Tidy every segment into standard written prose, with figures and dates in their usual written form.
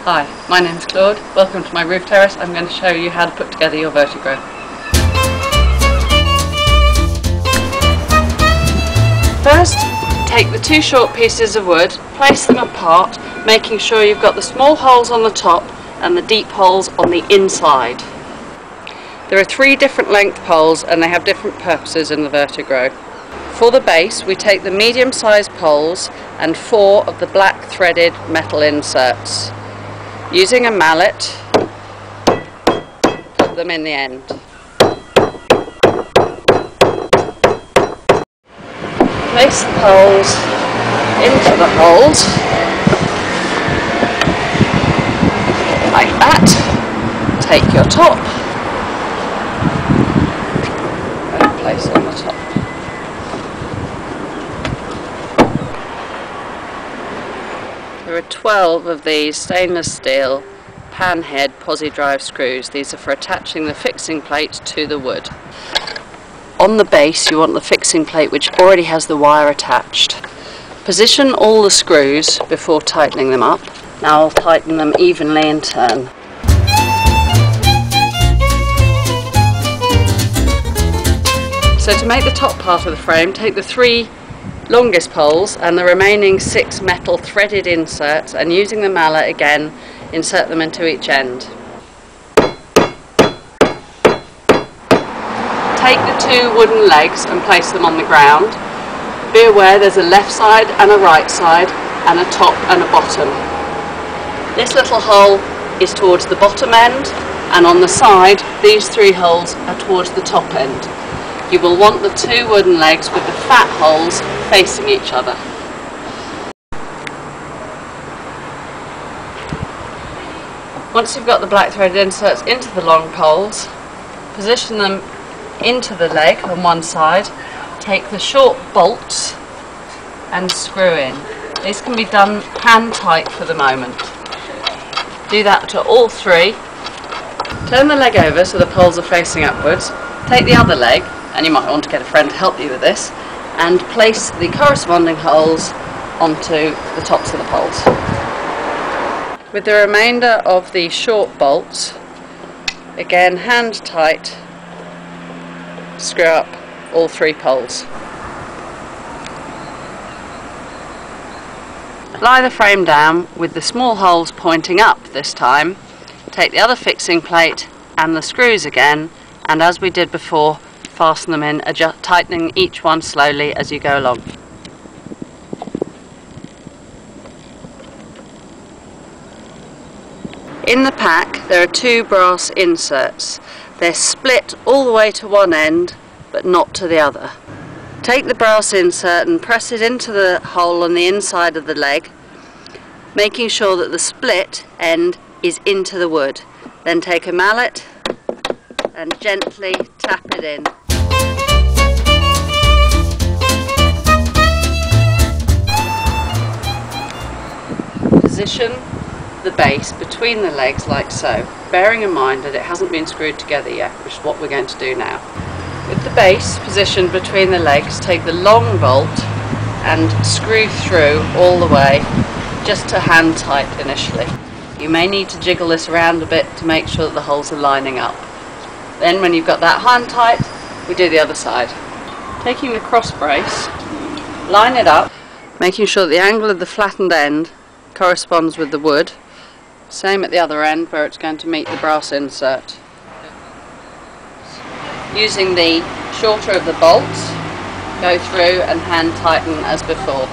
Hi, my name is Claude. Welcome to my roof terrace. I'm going to show you how to put together your Vertigro. First, take the two short pieces of wood, place them apart, making sure you've got the small holes on the top and the deep holes on the inside. There are 3 different length poles and they have different purposes in the Vertigro. For the base, we take the medium-sized poles and 4 of the black threaded metal inserts. Using a mallet, put them in the end. Place the poles into the holes, like that. Take your top and place on the top. There are 12 of these stainless steel pan head posi drive screws. These are for attaching the fixing plate to the wood. On the base you want the fixing plate which already has the wire attached. Position all the screws before tightening them up. Now I'll tighten them evenly in turn. So to make the top part of the frame, take the 3 longest poles and the remaining 6 metal threaded inserts, and using the mallet again insert them into each end. Take the 2 wooden legs and place them on the ground. Be aware there's a left side and a right side and a top and a bottom. This little hole is towards the bottom end, and on the side these 3 holes are towards the top end. You will want the 2 wooden legs with the fat holes facing each other. Once you've got the black threaded inserts into the long poles, position them into the leg on one side, take the short bolts and screw in. These can be done hand tight for the moment. Do that to all 3. Turn the leg over so the poles are facing upwards. Take the other leg, and you might want to get a friend to help you with this, and place the corresponding holes onto the tops of the poles. With the remainder of the short bolts, again hand tight, screw up all 3 poles. Lie the frame down with the small holes pointing up this time. Take the other fixing plate and the screws again, and as we did before, fasten them in, tightening each one slowly as you go along. In the pack there are 2 brass inserts. They're split all the way to one end but not to the other. Take the brass insert and press it into the hole on the inside of the leg, making sure that the split end is into the wood. Then take a mallet and gently tap it in. Position the base between the legs like so, bearing in mind that it hasn't been screwed together yet, which is what we're going to do now. With the base positioned between the legs, take the long bolt and screw through all the way, just to hand tight initially. You may need to jiggle this around a bit to make sure that the holes are lining up. Then when you've got that hand tight, we do the other side. Taking the cross brace, line it up, making sure that the angle of the flattened end corresponds with the wood. Same at the other end where it's going to meet the brass insert. Using the shorter of the bolts, go through and hand tighten as before.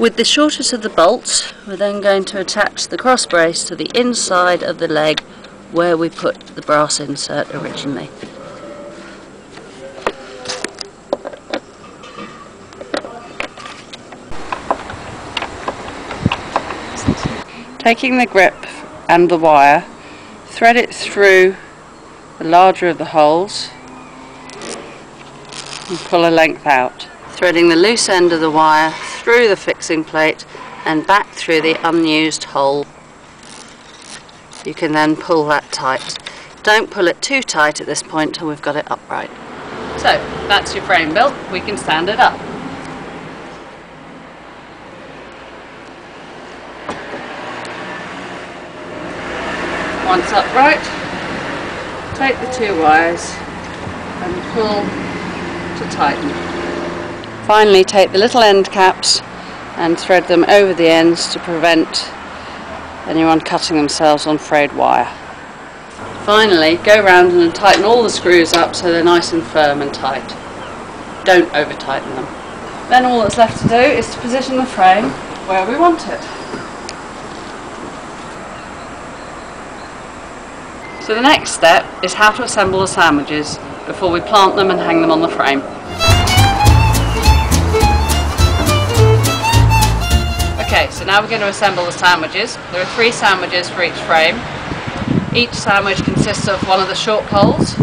With the shortest of the bolts, we're then going to attach the cross brace to the inside of the leg where we put the brass insert originally. Taking the grip and the wire, thread it through the larger of the holes and pull a length out. Threading the loose end of the wire through the fixing plate and back through the unused hole. You can then pull that tight. Don't pull it too tight at this point till we've got it upright. So that's your frame built. We can stand it up. Once upright, take the 2 wires and pull to tighten. Finally, take the little end caps and thread them over the ends to prevent anyone cutting themselves on frayed wire. Finally, go round and tighten all the screws up so they're nice and firm and tight. Don't over tighten them. Then all that's left to do is to position the frame where we want it. So the next step is how to assemble the sandwiches before we plant them and hang them on the frame. Okay, so now we're going to assemble the sandwiches. There are 3 sandwiches for each frame. Each sandwich consists of one of the short poles,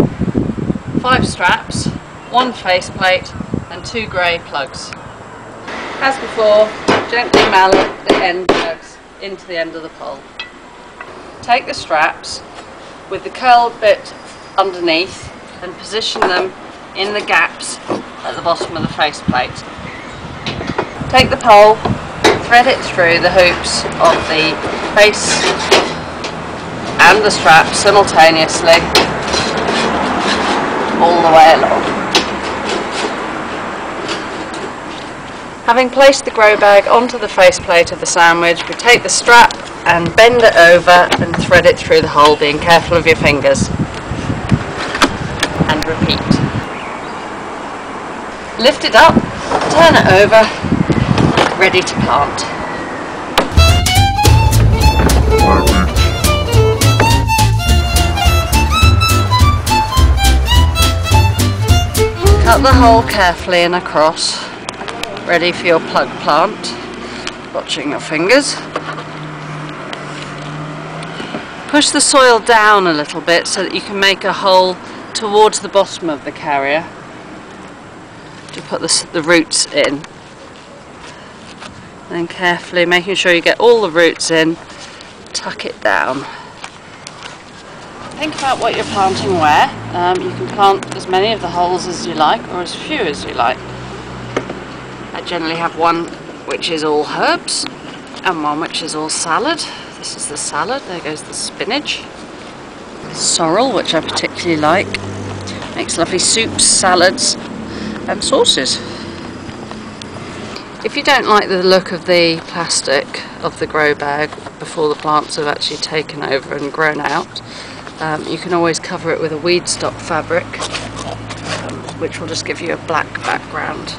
5 straps, 1 faceplate and 2 grey plugs. As before, gently mallet the end plugs into the end of the pole. Take the straps with the curled bit underneath and position them in the gaps at the bottom of the faceplate. Take the pole, thread it through the hoops of the face and the straps simultaneously all the way along. Having placed the grow bag onto the faceplate of the sandwich, we take the strap and bend it over and thread it through the hole, being careful of your fingers. And repeat. Lift it up, turn it over, ready to plant. Cut the hole carefully and across, ready for your plug plant, watching your fingers. Push the soil down a little bit so that you can make a hole towards the bottom of the carrier to put the roots in. Then carefully, making sure you get all the roots in, tuck it down. Think about what you're planting where. You can plant as many of the holes as you like, or as few as you like. I generally have one which is all herbs and one which is all salad. This is the salad, there goes the spinach. Sorrel, which I particularly like. Makes lovely soups, salads and sauces. If you don't like the look of the plastic of the grow bag before the plants have actually taken over and grown out, you can always cover it with a weed stock fabric, which will just give you a black background.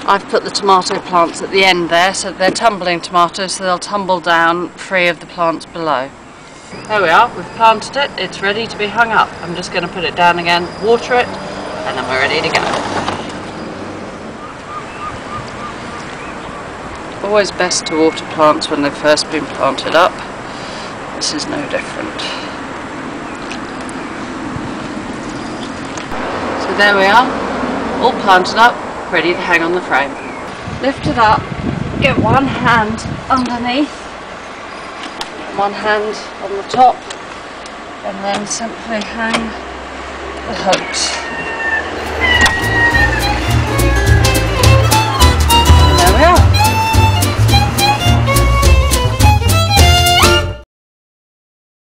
I've put the tomato plants at the end there, so they're tumbling tomatoes, so they'll tumble down free of the plants below. There we are, we've planted it, it's ready to be hung up. I'm just going to put it down again, water it, and then we're ready to go. Always best to water plants when they've first been planted up. This is no different. So there we are, all planted up, ready to hang on the frame. Lift it up, get one hand underneath, one hand on the top, and then simply hang the hooks.